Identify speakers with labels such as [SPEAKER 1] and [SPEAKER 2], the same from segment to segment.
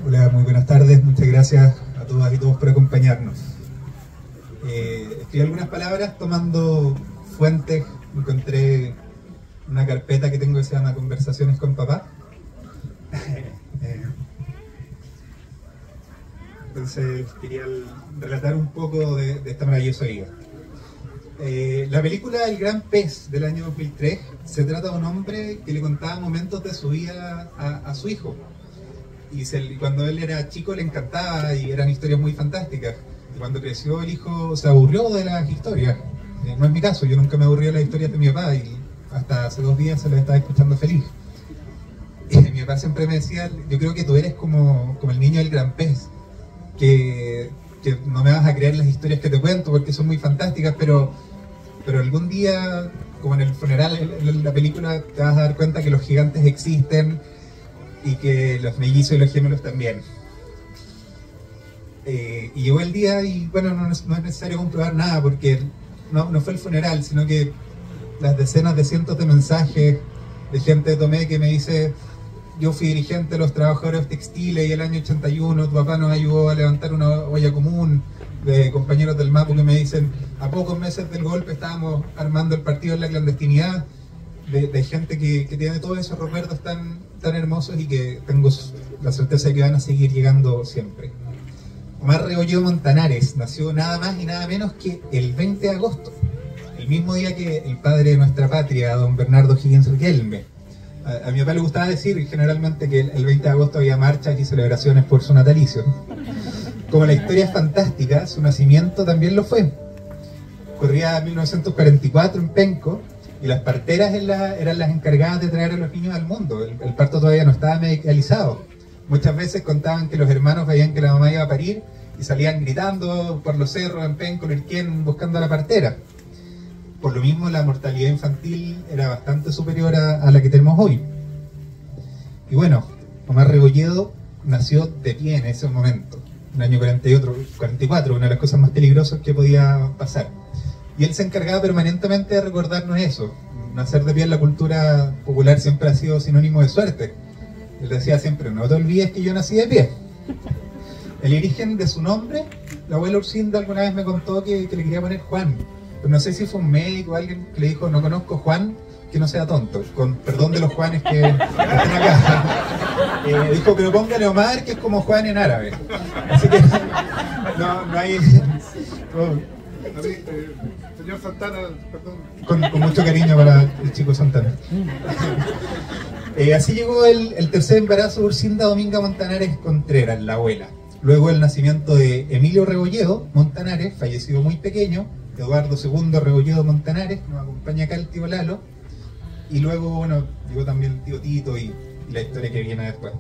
[SPEAKER 1] Hola, muy buenas tardes, muchas gracias a todas y todos por acompañarnos. Escribí algunas palabras tomando fuentes, encontré una carpeta que tengo que se llama Conversaciones con Papá. Entonces quería relatar un poco de esta maravillosa vida. La película El Gran Pez del año 2003 se trata de un hombre que le contaba momentos de su vida a su hijo. Y cuando él era chico le encantaba y eran historias muy fantásticas. Y cuando creció el hijo se aburrió de las historias. No es mi caso, yo nunca me aburrí de las historias de mi papá y hasta hace 2 días se las estaba escuchando feliz. Y mi papá siempre me decía, yo creo que tú eres como el niño del gran pez, que no me vas a creer las historias que te cuento porque son muy fantásticas, pero algún día, como en el funeral, en la película, te vas a dar cuenta que los gigantes existen y que los mellizos y los gemelos también. Y llegó el día y bueno, no es necesario comprobar nada porque no fue el funeral, sino que las decenas de cientos de mensajes de gente de Tomé que me dice: yo fui dirigente de los trabajadores textiles y el año 81 tu papá nos ayudó a levantar una olla común, de compañeros del MAPU que me dicen: a pocos meses del golpe estábamos armando el partido en la clandestinidad, de gente que tiene todos esos recuerdos tan hermosos y que tengo la certeza de que van a seguir llegando siempre. Omar Rebolledo Montanares nació nada más y nada menos que el 20 de agosto, el mismo día que el padre de nuestra patria, don Bernardo Higgins Riquelme. A mi papá le gustaba decir generalmente que el 20 de agosto había marchas y celebraciones por su natalicio. Como la historia es fantástica, su nacimiento también lo fue. Corría 1944 en Penco y las parteras eran las encargadas de traer a los niños al mundo. El parto todavía no estaba medicalizado. Muchas veces contaban que los hermanos veían que la mamá iba a parir y salían gritando por los cerros en Penco, Lirquén, buscando a la partera. Por lo mismo la mortalidad infantil era bastante superior a la que tenemos hoy. Y bueno, Omar Rebolledo nació de pie en ese momento, en el año 44, una de las cosas más peligrosas que podía pasar. Y él se encargaba permanentemente de recordarnos eso. Nacer de pie en la cultura popular siempre ha sido sinónimo de suerte. Él decía siempre: no te olvides que yo nací de pie. El origen de su nombre, la abuela Ursinda alguna vez me contó que le quería poner Juan. Pero no sé si fue un médico o alguien que le dijo: no conozco Juan, que no sea tonto. Con perdón de los Juanes que están acá. Dijo: pero póngale Omar, que es como Juan en árabe. Así que no hay...
[SPEAKER 2] Señor Santana,
[SPEAKER 1] Con
[SPEAKER 2] perdón.
[SPEAKER 1] mucho cariño para el chico Santana. Así llegó el tercer embarazo de Ursinda Dominga Montanares Contreras, la abuela. Luego el nacimiento de Emilio Rebolledo Montanares, fallecido muy pequeño, Eduardo II Rebolledo Montanares, nos acompaña acá el tío Lalo, y luego, bueno, llegó también el tío Tito y la historia que viene después.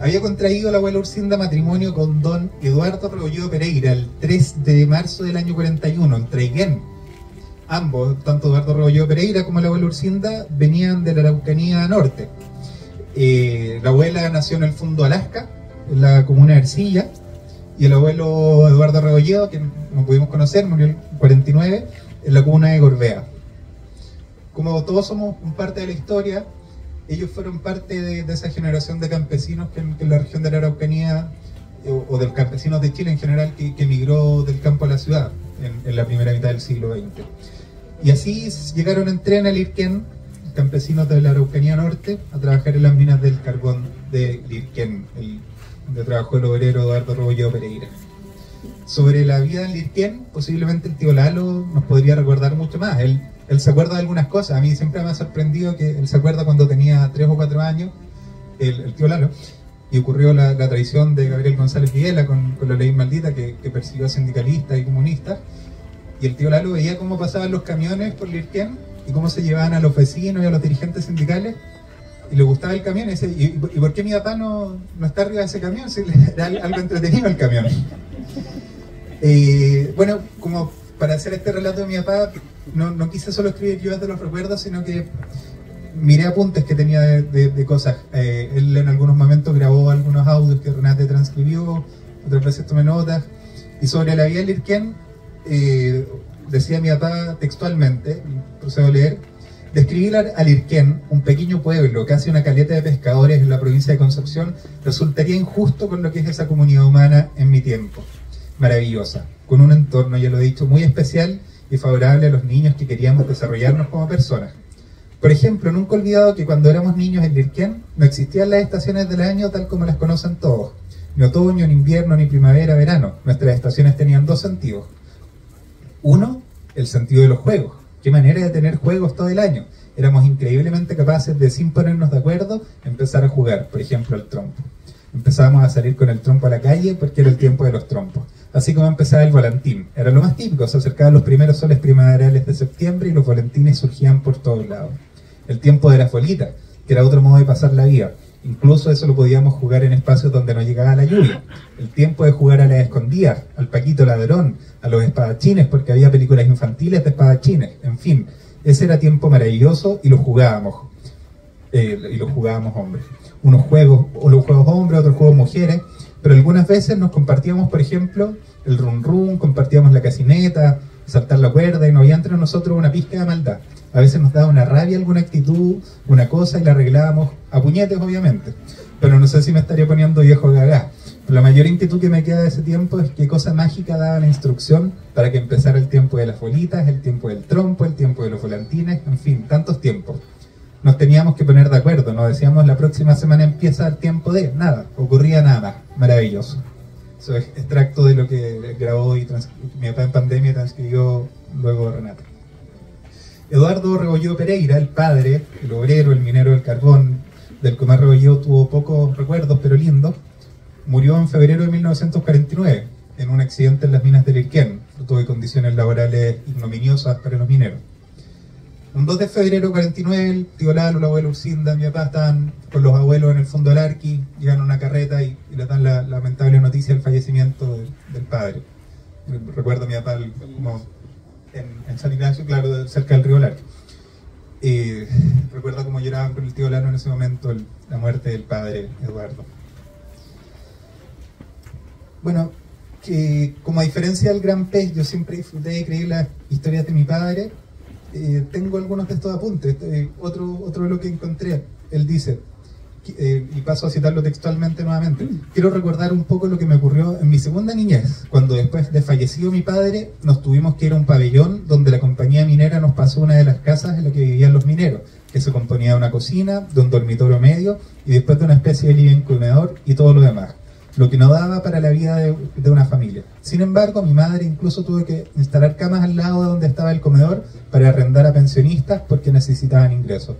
[SPEAKER 1] Había contraído la abuela Ursinda matrimonio con don Eduardo Rebolledo Pereira el 3 de marzo del año 41, en Traiguén. Ambos, tanto Eduardo Rebolledo Pereira como la abuela Ursinda, venían de la Araucanía Norte. La abuela nació en el Fondo Alaska, en la comuna de Ercilla, y el abuelo Eduardo Rebolledo, que no pudimos conocer, murió en el 49, en la comuna de Gorbea. Como todos somos parte de la historia, ellos fueron parte de esa generación de campesinos que en la región de la Araucanía, o de campesinos de Chile en general, que emigró del campo a la ciudad en la primera mitad del siglo XX. Y así llegaron en tren a Lirquén, campesinos de la Araucanía Norte, a trabajar en las minas del carbón de Lirquén, donde trabajó el obrero Eduardo Rebolledo Pereira. Sobre la vida en Lirquén, posiblemente el tío Lalo nos podría recordar mucho más. Él se acuerda de algunas cosas. A mí siempre me ha sorprendido que él se acuerda cuando tenía 3 o 4 años, el tío Lalo, y ocurrió la traición de Gabriel González Videla con la ley maldita que persiguió a sindicalistas y comunistas. Y el tío Lalo veía cómo pasaban los camiones por Lirquén y cómo se llevaban a los vecinos y a los dirigentes sindicales, y le gustaba el camión. Y dice: ¿y por qué mi papá no está arriba de ese camión? Si era algo entretenido el camión. Bueno, como para hacer este relato de mi papá, no quise solo escribir yo desde los recuerdos, sino que miré apuntes que tenía de cosas. Él en algunos momentos grabó algunos audios que Renate transcribió, otras veces tomé notas. Y sobre la vida de Lirquén, decía mi papá textualmente, procedo a leer: Describir a Lirquén, un pequeño pueblo, casi una caleta de pescadores en la provincia de Concepción, resultaría injusto con lo que es esa comunidad humana en mi tiempo. Maravillosa, con un entorno, ya lo he dicho, muy especial y favorable a los niños que queríamos desarrollarnos como personas. Por ejemplo, nunca he olvidado que cuando éramos niños en Lirquén no existían las estaciones del año tal como las conocen todos. Ni otoño, ni invierno, ni primavera, verano. Nuestras estaciones tenían dos sentidos. Uno, el sentido de los juegos. Qué manera de tener juegos todo el año. Éramos increíblemente capaces de, sin ponernos de acuerdo, empezar a jugar, por ejemplo, al trompo. Empezábamos a salir con el trompo a la calle porque era el tiempo de los trompos. Así como empezaba el volantín. Era lo más típico, se acercaban los primeros soles primaverales de septiembre y los volantines surgían por todos lados. El tiempo de las bolitas, que era otro modo de pasar la vida. Incluso eso lo podíamos jugar en espacios donde no llegaba la lluvia. El tiempo de jugar a las escondidas, al Paquito Ladrón, a los espadachines, porque había películas infantiles de espadachines. En fin, ese era tiempo maravilloso y lo jugábamos. Hombres. Unos juegos hombres, otros juegos mujeres, pero algunas veces nos compartíamos, por ejemplo, el run run, compartíamos la casineta, saltar la cuerda, y no había entre nosotros una pizca de maldad. A veces nos daba una rabia alguna actitud, una cosa, y la arreglábamos a puñetes, obviamente. Pero no sé si me estaría poniendo viejo gagá. Pero la mayor inquietud que me queda de ese tiempo es qué cosa mágica daba la instrucción para que empezara el tiempo de las bolitas, el tiempo del trompo, el tiempo de los volantines, en fin, tantos tiempos. Nos teníamos que poner de acuerdo, nos decíamos la próxima semana empieza el tiempo de nada, ocurría nada, maravilloso. Eso es extracto de lo que grabó y mi papá en pandemia transcribió luego Renata. Eduardo Rebolledo Pereira, el padre, el obrero, el minero del carbón, del Comar Rebolledo, tuvo pocos recuerdos, pero lindos. Murió en febrero de 1949, en un accidente en las minas de Lirquén, fruto de condiciones laborales ignominiosas para los mineros. Un 2 de febrero de 49, el tío Lalo, la abuela Ursinda, mi papá estaban con los abuelos en el fondo del Arqui, llegan a una carreta y le dan la lamentable noticia del fallecimiento del padre. Recuerdo a mi papá como en San Ignacio, claro, cerca del río Largo. Recuerdo cómo lloraban con el tío Lano en ese momento la muerte del padre Eduardo. Bueno, que como a diferencia del Gran Pez, yo siempre disfruté de escribir las historias de mi padre. Tengo algunos de estos apuntes. Otro de lo que encontré, él dice, y paso a citarlo textualmente nuevamente: quiero recordar un poco lo que me ocurrió en mi segunda niñez, cuando después de fallecido mi padre nos tuvimos que ir a un pabellón donde la compañía minera nos pasó una de las casas en la que vivían los mineros, que se componía de una cocina, de un dormitorio medio y después de una especie de living comedor y todo lo demás, lo que no daba para la vida de una familia. Sin embargo, mi madre incluso tuvo que instalar camas al lado de donde estaba el comedor para arrendar a pensionistas porque necesitaban ingresos.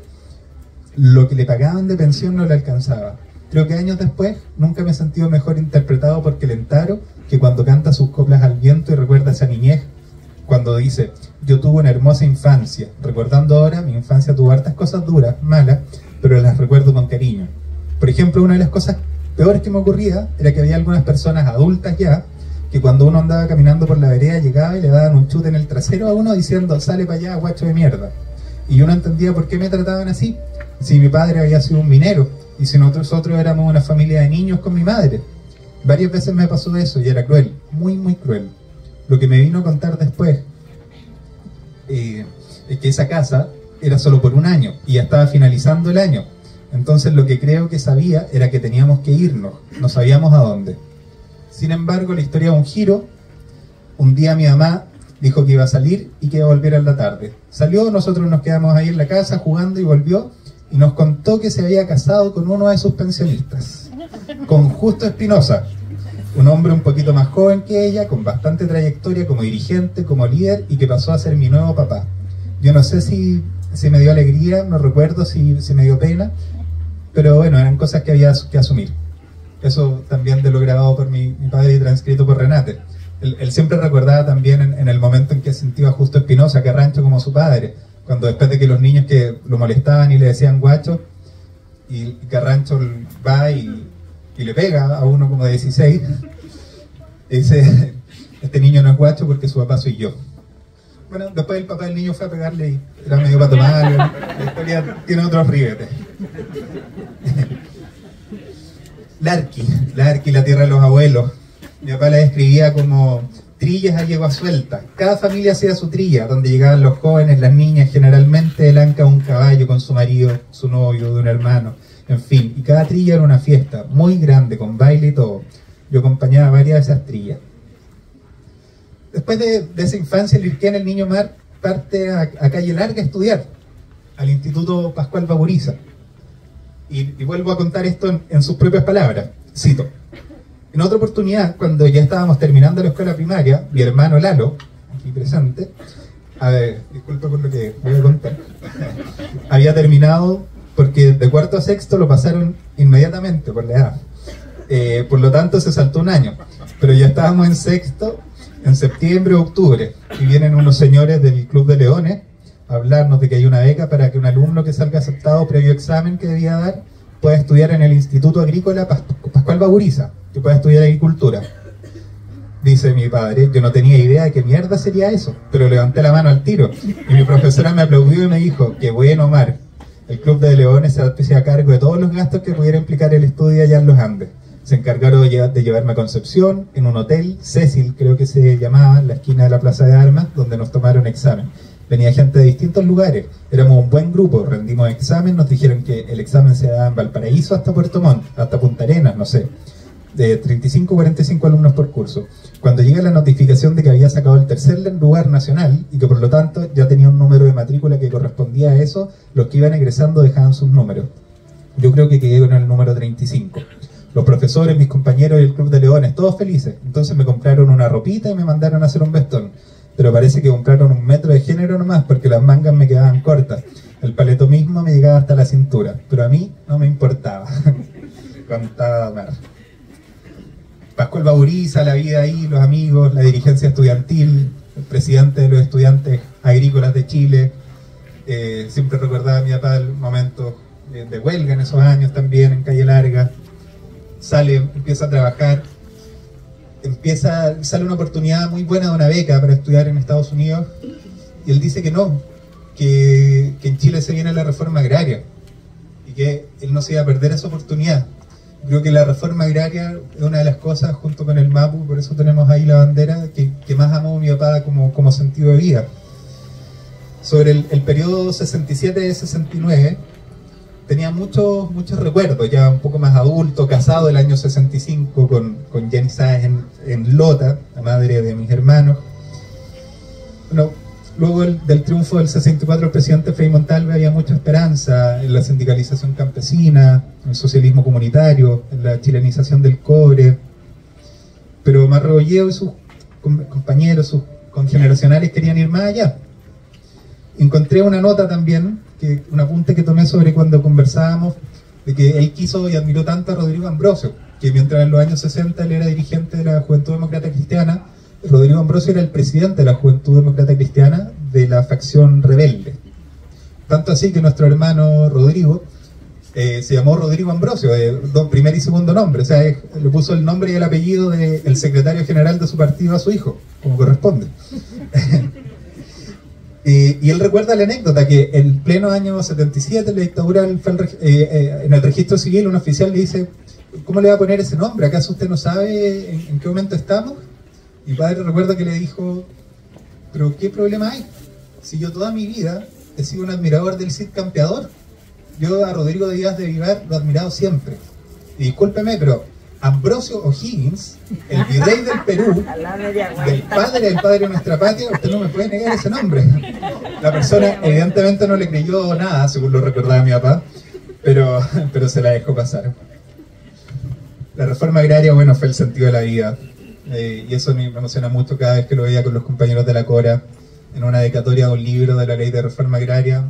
[SPEAKER 1] Lo que le pagaban de pensión no le alcanzaba. Creo que años después nunca me he sentido mejor interpretado por Kelentaro que cuando canta sus coplas al viento y recuerda esa niñez, cuando dice: yo tuve una hermosa infancia, recordando ahora mi infancia tuvo hartas cosas duras, malas, pero las recuerdo con cariño. Por ejemplo, una de las cosas peores que me ocurría era que había algunas personas adultas ya que cuando uno andaba caminando por la vereda llegaba y le daban un chute en el trasero a uno diciendo: sale para allá, guacho de mierda. Y yo no entendía por qué me trataban así, si mi padre había sido un minero y si nosotros éramos una familia de niños con mi madre. Varias veces me pasó eso y era cruel, muy muy cruel. Lo que me vino a contar después es que esa casa era solo por un año y ya estaba finalizando el año. Entonces lo que creo que sabía era que teníamos que irnos, no sabíamos a dónde. Sin embargo, la historia da un giro. Un día mi mamá dijo que iba a salir y que iba a volver a la tarde. Salió, nosotros nos quedamos ahí en la casa jugando y volvió y nos contó que se había casado con uno de sus pensionistas, con Justo Espinosa, un hombre un poquito más joven que ella, con bastante trayectoria como dirigente, como líder, y que pasó a ser mi nuevo papá. Yo no sé si me dio alegría, no recuerdo si me dio pena, pero bueno, eran cosas que había que asumir. Eso también de lo grabado por mi padre y transcrito por Renate. Él siempre recordaba también en el momento en que sintió a Justo Espinosa, Carrancho, como su padre, cuando después de que los niños que lo molestaban y le decían guacho, y Carrancho va y le pega a uno como de 16, y dice: este niño no es guacho porque su papá soy yo. Bueno, después el papá del niño fue a pegarle y era medio para tomar. La historia tiene otros ribetes. Larqui, la tierra de los abuelos. Mi papá la describía como trillas a yegua suelta. Cada familia hacía su trilla, donde llegaban los jóvenes, las niñas, generalmente del anca un caballo con su marido, su novio, de un hermano, en fin. Y cada trilla era una fiesta muy grande, con baile y todo. Yo acompañaba varias de esas trillas. Después de esa infancia lirquena, el niño Mar parte a Calle Larga a estudiar, al Instituto Pascual Baburiza. Y vuelvo a contar esto en sus propias palabras. Cito: en otra oportunidad, cuando ya estábamos terminando la escuela primaria, mi hermano Lalo, aquí presente, a ver, disculpa por lo que voy a contar, había terminado porque de cuarto a sexto lo pasaron inmediatamente por la edad. Por lo tanto se saltó un año, pero ya estábamos en sexto, en septiembre o octubre, y vienen unos señores del Club de Leones a hablarnos de que hay una beca para que un alumno que salga aceptado previo examen que debía dar pueda estudiar en el Instituto Agrícola Pascual Baburiza, que pueda estudiar agricultura. Dice mi padre, yo no tenía idea de qué mierda sería eso, pero levanté la mano al tiro, y mi profesora me aplaudió y me dijo: qué bueno, Omar, el Club de Leones se hacía cargo de todos los gastos que pudiera implicar el estudio allá en los Andes. Se encargaron de llevarme a Concepción, en un hotel, Cecil creo que se llamaba, en la esquina de la Plaza de Armas, donde nos tomaron examen. Venía gente de distintos lugares, éramos un buen grupo, rendimos examen, nos dijeron que el examen se daba en Valparaíso hasta Puerto Montt, hasta Punta Arenas, no sé, de 35 o 45 alumnos por curso. Cuando llega la notificación de que había sacado el tercer lugar nacional y que por lo tanto ya tenía un número de matrícula que correspondía a eso, los que iban egresando dejaban sus números. Yo creo que quedé con el número 35. Los profesores, mis compañeros y el Club de Leones, todos felices. Entonces me compraron una ropita y me mandaron a hacer un vestón. Pero parece que compraron 1 metro de género nomás, porque las mangas me quedaban cortas. El paleto mismo me llegaba hasta la cintura, pero a mí no me importaba. Contaba Omar. Pascual Baburiza, la vida ahí, los amigos, la dirigencia estudiantil, el presidente de los estudiantes agrícolas de Chile. Siempre recordaba a mi papá el momento de huelga en esos años también, en Calle Larga. Sale, empieza a trabajar, sale una oportunidad muy buena de una beca para estudiar en Estados Unidos, y él dice que no, que en Chile se viene la reforma agraria y que él no se iba a perder esa oportunidad. Creo que la reforma agraria es una de las cosas, junto con el MAPU, por eso tenemos ahí la bandera, que más amó mi papá como sentido de vida. Sobre el periodo 67-69, tenía muchos recuerdos, ya un poco más adulto, casado el año 65 con Jenny Sáenz en Lota, la madre de mis hermanos. Bueno, luego del triunfo del 64 el presidente Frei Montalva había mucha esperanza en la sindicalización campesina, en el socialismo comunitario, en la chilenización del cobre, pero Marrolleo y sus compañeros, sus congeneracionales querían ir más allá. Encontré una nota también, un apunte que tomé sobre cuando conversábamos, de que él quiso y admiró tanto a Rodrigo Ambrosio, que mientras en los años 60 él era dirigente de la Juventud Demócrata Cristiana, Rodrigo Ambrosio era el presidente de la Juventud Demócrata Cristiana de la facción rebelde. Tanto así que nuestro hermano Rodrigo se llamó Rodrigo Ambrosio, primer y segundo nombre, o sea, le puso el nombre y el apellido del secretario general de su partido a su hijo, como corresponde. Y él recuerda la anécdota que en pleno año 77, la dictadura, en el registro civil, un oficial le dice: ¿cómo le va a poner ese nombre? ¿Acaso usted no sabe en qué momento estamos? Y padre recuerda que le dijo: ¿pero qué problema hay? Si yo toda mi vida he sido un admirador del Cid Campeador. Yo a Rodrigo Díaz de Vivar lo he admirado siempre. Y discúlpeme, pero Ambrosio O'Higgins, el virrey del Perú, del padre de nuestra patria, usted no me puede negar ese nombre. La persona evidentemente no le creyó nada, según lo recordaba mi papá, pero se la dejó pasar. La reforma agraria, bueno, fue el sentido de la vida, y eso me emociona mucho cada vez que lo veía con los compañeros de la Cora, en una dedicatoria de un libro de la ley de reforma agraria.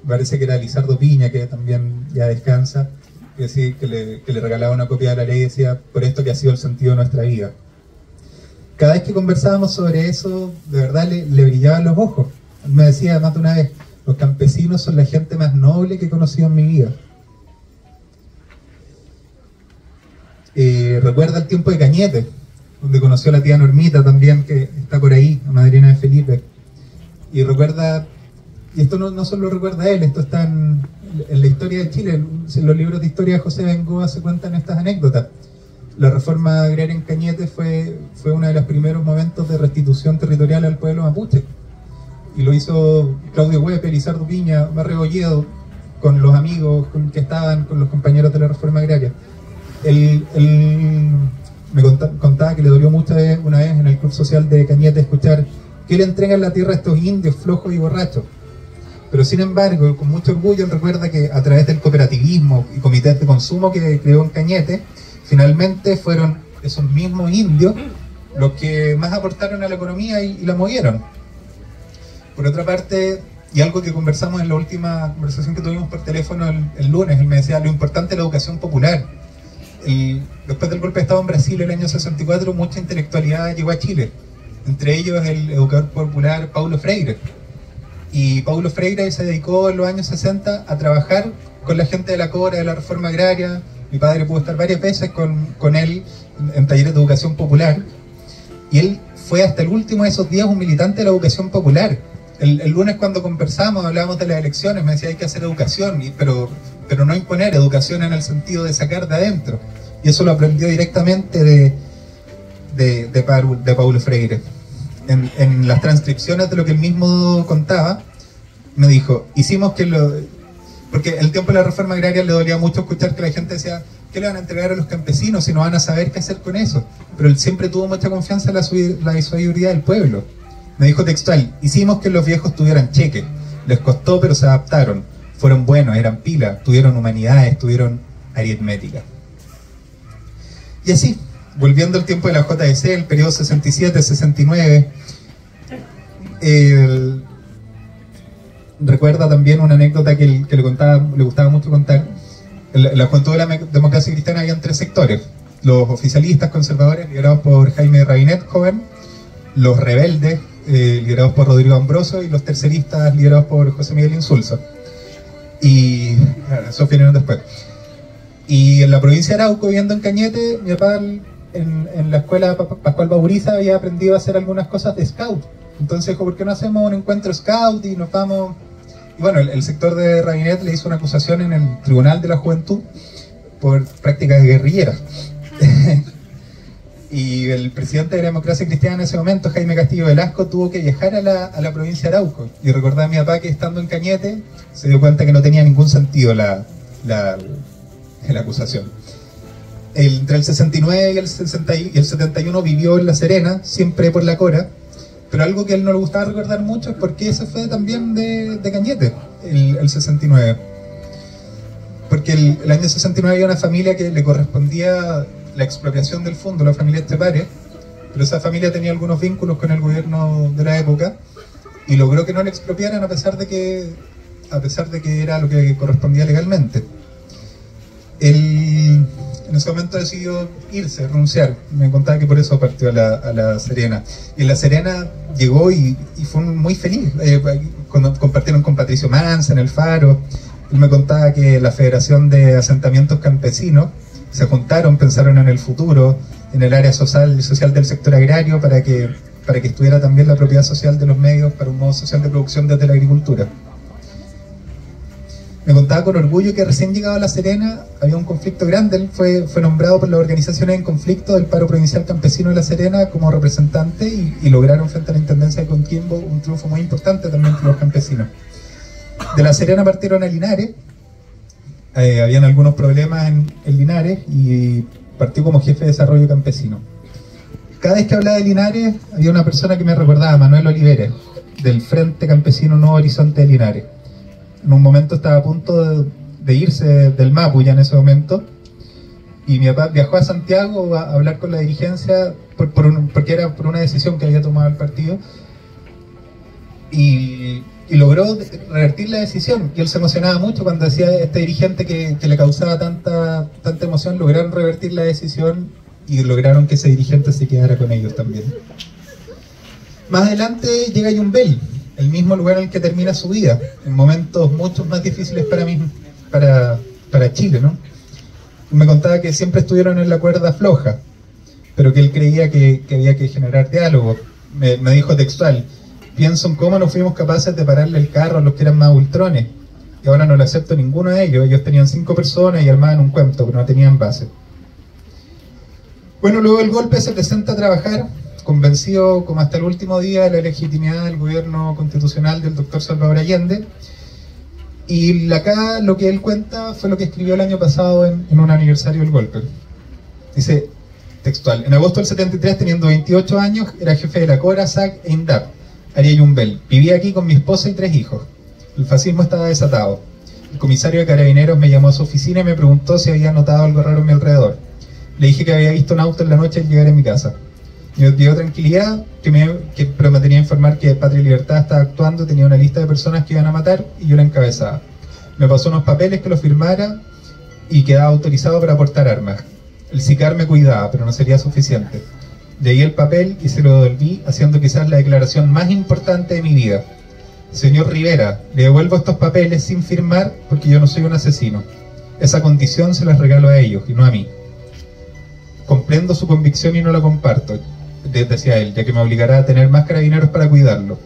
[SPEAKER 1] Parece que era Lizardo Piña, que también ya descansa, que le regalaba una copia de la ley y decía: por esto que ha sido el sentido de nuestra vida. Cada vez que conversábamos sobre eso, de verdad le brillaban los ojos. Él me decía más de una vez: los campesinos son la gente más noble que he conocido en mi vida. Recuerda el tiempo de Cañete, donde conoció a la tía Normita también, que está por ahí, la madrina de Felipe. Y recuerda, y esto no solo recuerda él, esto está en la historia de Chile, en los libros de historia de José Bengoa se cuentan estas anécdotas, la reforma agraria en Cañete fue uno de los primeros momentos de restitución territorial al pueblo mapuche. Y lo hizo Claudio Huepe, Lizardo Piña, Barrio Olledo, con los amigos que estaban, con los compañeros de la reforma agraria. Él me contaba que le dolió mucho una vez en el club social de Cañete escuchar que le entregan la tierra a estos indios flojos y borrachos. Pero sin embargo, con mucho orgullo, él recuerda que a través del cooperativismo y comités de consumo que creó en Cañete, finalmente fueron esos mismos indios los que más aportaron a la economía y la movieron. Por otra parte, y algo que conversamos en la última conversación que tuvimos por teléfono el lunes, él me decía lo importante de la educación popular. Después del golpe de Estado en Brasil el año 64, mucha intelectualidad llegó a Chile, entre ellos el educador popular Paulo Freire. Y Paulo Freire se dedicó en los años 60 a trabajar con la gente de la Cora, de la reforma agraria. Mi padre pudo estar varias veces con él en talleres de educación popular, y él fue hasta el último de esos días un militante de la educación popular. El lunes cuando conversamos, hablábamos de las elecciones, me decía hay que hacer educación, pero no imponer educación en el sentido de sacar de adentro. Y eso lo aprendió directamente de Paulo Freire. En las transcripciones de lo que él mismo contaba, me dijo, porque el tiempo de la reforma agraria le dolía mucho escuchar que la gente decía, ¿qué le van a entregar a los campesinos si no van a saber qué hacer con eso? Pero él siempre tuvo mucha confianza en la sabiduría del pueblo. Me dijo textual, hicimos que los viejos tuvieran cheque, les costó pero se adaptaron, fueron buenos, eran pilas, tuvieron humanidades, tuvieron aritmética. Y así, volviendo al tiempo de la JDC, el periodo 67-69, recuerda también una anécdota que le gustaba mucho contar. En la juventud de la democracia cristiana habían tres sectores: los oficialistas conservadores, liderados por Jaime Rabinet, joven; los rebeldes, liderados por Rodrigo Ambrosio; y los terceristas, liderados por José Miguel Insulza. Y esos vinieron después. Y en la provincia de Arauco, viviendo en Cañete, mi papá en la escuela Pascual Bauriza había aprendido a hacer algunas cosas de scout. Entonces dijo, ¿por qué no hacemos un encuentro scout y nos vamos? Y bueno, el sector de Rabinet le hizo una acusación en el Tribunal de la Juventud por prácticas guerrilleras. Y el presidente de la democracia cristiana en ese momento, Jaime Castillo Velasco, tuvo que viajar a la provincia de Arauco. Y recordaba a mi papá que estando en Cañete se dio cuenta que no tenía ningún sentido la acusación. Entre el 69 y el 71 vivió en La Serena, siempre por la Cora, pero algo que a él no le gustaba recordar mucho es porque ese fue también de Cañete, el 69. Porque el año 69 había una familia que le correspondía la expropiación del fondo, la familia Estepare, pero esa familia tenía algunos vínculos con el gobierno de la época y logró que no le expropiaran a pesar de que era lo que correspondía legalmente. Él en ese momento decidió irse, renunciar. Me contaba que por eso partió a La Serena. Y en La Serena llegó y fue muy feliz. Compartieron con Patricio Manza en el Faro. Él me contaba que la Federación de Asentamientos Campesinos se juntaron, pensaron en el futuro, en el área social del sector agrario, para que estuviera también la propiedad social de los medios para un modo social de producción desde la agricultura. Me contaba con orgullo que recién llegado a La Serena había un conflicto grande. Él fue nombrado por las organizaciones en conflicto del paro provincial campesino de La Serena como representante y lograron frente a la intendencia de Coquimbo un triunfo muy importante también para los campesinos. De La Serena partieron a Linares. Habían algunos problemas en Linares y partió como jefe de desarrollo campesino. Cada vez que hablaba de Linares había una persona que me recordaba, Manuel Oliveres, del Frente Campesino Nuevo Horizonte de Linares. En un momento estaba a punto de irse del Mapu ya en ese momento, y mi papá viajó a Santiago a hablar con la dirigencia porque era por una decisión que había tomado el partido, y logró revertir la decisión. Y él se emocionaba mucho cuando decía este dirigente que le causaba tanta emoción. Lograron revertir la decisión y lograron que ese dirigente se quedara con ellos también. Más adelante llega Yumbel, el mismo lugar en el que termina su vida, en momentos mucho más difíciles para Chile, ¿no? Me contaba que siempre estuvieron en la cuerda floja, pero que él creía que había que generar diálogo. Me dijo textual, pienso en cómo no fuimos capaces de pararle el carro a los que eran más ultrones, y ahora no lo acepto ninguno de ellos. Ellos tenían 5 personas y armaban un cuento, pero no tenían base. Bueno, luego del golpe se presenta a trabajar, convencido como hasta el último día de la legitimidad del gobierno constitucional del doctor Salvador Allende. Y acá lo que él cuenta fue lo que escribió el año pasado en un aniversario del golpe. Dice, textual, en agosto del 73, teniendo 28 años, era jefe de la CORA, SAC e INDAP, Aria Yumbel. Vivía aquí con mi esposa y 3 hijos. El fascismo estaba desatado. El comisario de Carabineros me llamó a su oficina y me preguntó si había notado algo raro a mi alrededor. Le dije que había visto un auto en la noche al llegar a mi casa. Me dio tranquilidad, pero me tenía que informar que Patria y Libertad estaba actuando, tenía una lista de personas que iban a matar y yo la encabezaba. Me pasó unos papeles que lo firmara y quedaba autorizado para portar armas. El SICAR me cuidaba, pero no sería suficiente. Leí el papel y se lo devolví, haciendo quizás la declaración más importante de mi vida. Señor Rivera, le devuelvo estos papeles sin firmar porque yo no soy un asesino. Esa condición se las regalo a ellos y no a mí. Comprendo su convicción y no la comparto, decía él, ya que me obligará a tener más carabineros para cuidarlo.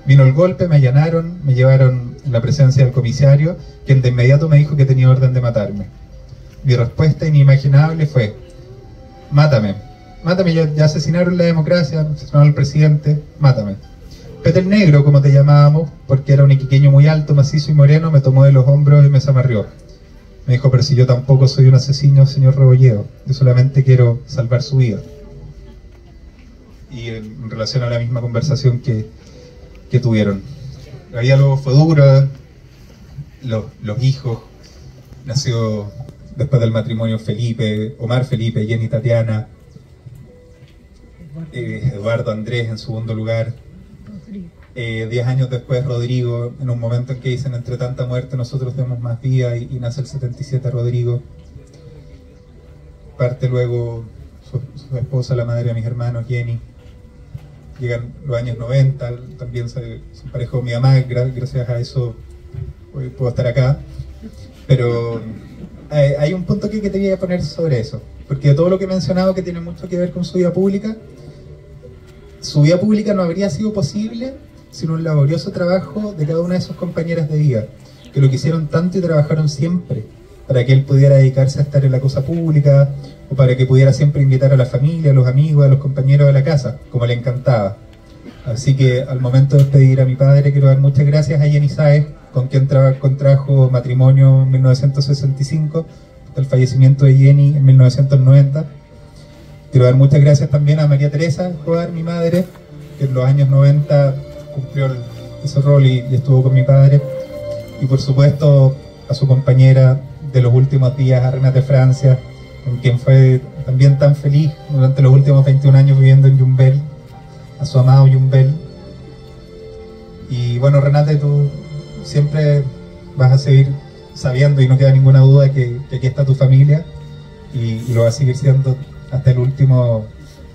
[SPEAKER 1] Vino el golpe, me allanaron, me llevaron en la presencia del comisario, quien de inmediato me dijo que tenía orden de matarme. Mi respuesta inimaginable fue, mátame, mátame, ya asesinaron la democracia, asesinaron al presidente, mátame. Peter Negro, como te llamábamos, porque era un iquiqueño muy alto, macizo y moreno, me tomó de los hombros y me zamarrió. Me dijo, pero si yo tampoco soy un asesino, señor Rebolledo, yo solamente quiero salvar su vida. Y en relación a la misma conversación que tuvieron. La vida luego fue dura, los hijos, nació después del matrimonio Felipe, Omar Felipe, Jenny Tatiana, Eduardo Andrés en segundo lugar, 10 años después Rodrigo, en un momento en que dicen entre tanta muerte nosotros demos más vida y nace el 77 Rodrigo. Parte luego su esposa, la madre de mis hermanos, Jenny. Llegan los años 90, también se emparejó mi mamá, gracias a eso hoy puedo estar acá. Pero hay un punto aquí que te voy a poner sobre eso, porque todo lo que he mencionado que tiene mucho que ver con su vida pública no habría sido posible sin un laborioso trabajo de cada una de sus compañeras de vida, que lo quisieron tanto y trabajaron siempre para que él pudiera dedicarse a estar en la cosa pública, o para que pudiera siempre invitar a la familia, a los amigos, a los compañeros de la casa, como le encantaba. Así que al momento de despedir a mi padre, quiero dar muchas gracias a Jenny Sáez, con quien contrajo matrimonio en 1965, hasta el fallecimiento de Jenny en 1990. Quiero dar muchas gracias también a María Teresa Escobar, mi madre, que en los años 90 cumplió ese rol y estuvo con mi padre. Y por supuesto a su compañera de los últimos días, a Renate Francia, con quien fue también tan feliz durante los últimos 21 años viviendo en Yumbel, a su amado Yumbel. Y bueno, Renate, tú siempre vas a seguir sabiendo, y no queda ninguna duda, que aquí está tu familia, y lo va a seguir siendo hasta el último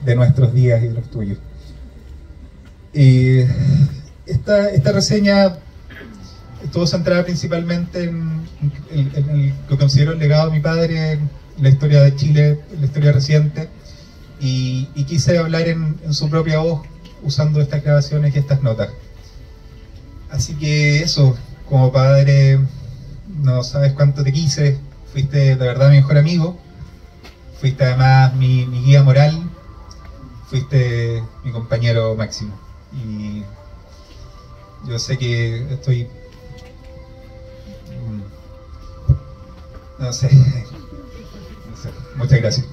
[SPEAKER 1] de nuestros días y de los tuyos. Y esta reseña estuvo centrada principalmente en lo que considero el legado de mi padre en la historia de Chile, en la historia reciente, y quise hablar en su propia voz usando estas grabaciones y estas notas. Así que eso, como padre, no sabes cuánto te quise, fuiste de verdad mi mejor amigo, fuiste además mi guía moral, fuiste mi compañero máximo. Y yo sé que estoy... no sé. Muchas gracias.